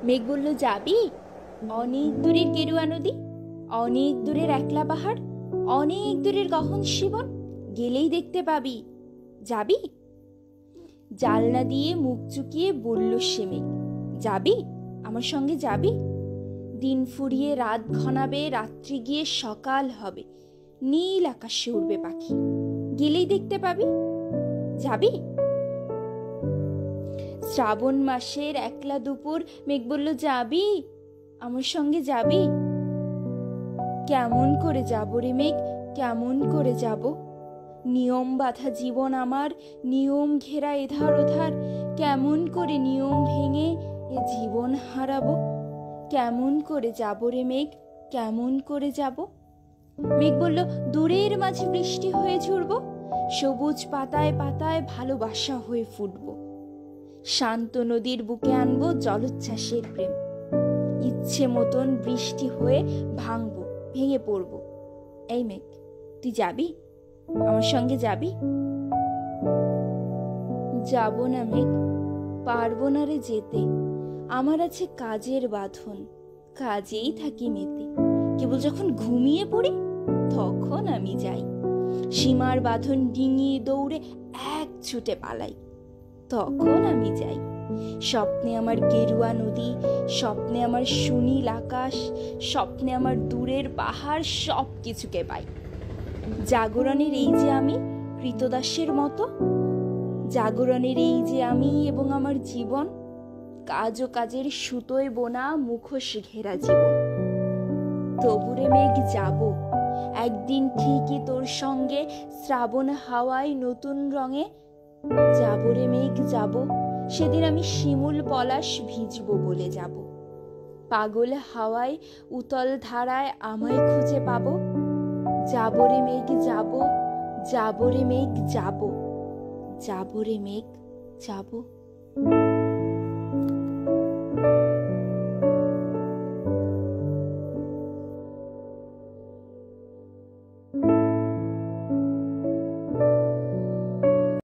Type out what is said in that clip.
মেঘ বলল, যাবি? অনেক দূরের গেরুয়া নদী, অনেক দূরের একলা পাহাড়, অনেক দূরের গহন শিবন, গেলেই দেখতে পাবি। যাবি? জালনা দিয়ে মুখ চুকিয়ে বলল সে মেঘ, যাবি? আমার সঙ্গে যাবি? দিন ফুরিয়ে রাত ঘনাবে, রাত্রি গিয়ে সকাল হবে, নীল আকাশে উড়বে পাখি, গেলেই দেখতে পাবি। যাবি? শ্রাবণ মাসের একলা দুপুর, মেঘ বলল, যাবি? আমার সঙ্গে যাবি? কেমন করে যাব রে মেঘ, কেমন করে যাব? নিয়ম বাঁধা জীবন আমার, নিয়ম ঘেরা এধার ওধার, কেমন করে নিয়ম ভেঙে এ জীবন হারাবো? কেমন করে যাব রে মেঘ, কেমন করে যাব? মেঘ বলল, দূরের মাঝে বৃষ্টি হয়ে ঝরবো, সবুজ পাতায় পাতায় ভালোবাসা হয়ে ফুটবো, শান্ত নদীর বুকে আনবো জলোচ্ছ্বাসের প্রেম, ইচ্ছে মতন বৃষ্টি হয়ে ভাঙবো, ভেঙে পড়বো। এই মেঘ, তুই যাবি? আমার সঙ্গে যাবি? যাব না মেঘ, পারবো না রে যেতে, আমার আছে কাজের বাঁধন, কাজেই থাকি মেতে, কেবল যখন ঘুমিয়ে পড়ি তখন আমি যাই, সীমার বাঁধন ডিঙিয়ে দৌড়ে এক ছুটে পালাই, তখন আমি যাই। স্বপ্নে আমার গেরুয়া নদী, স্বপ্নে আমার সুনীল আকাশ, স্বপ্নে আমার দূরের পাহাড়, সব কিছুকে পাই। জাগরণের এই যে আমি কৃতদাসের মতো, জাগরণের এই যে আমি এবং আমার জীবন, কাজ ও কাজের সুতোয় বোনা মুখোশ ঘেরা জীবন। তবুরে মেঘ যাব, একদিন ঠিকই তোর সঙ্গে শ্রাবণ হাওয়ায় নতুন রঙে। যাব রে মেঘ যাব, সেদিন আমি শিমুল পলাশ ভিজবো বলে যাব, পাগল হাওয়ায় উতল ধারায় আমায় খুঁজে পাবো। যাব রে মেঘ যাব, যাব রে মেঘ যাব, যাব রে মেঘ যাব।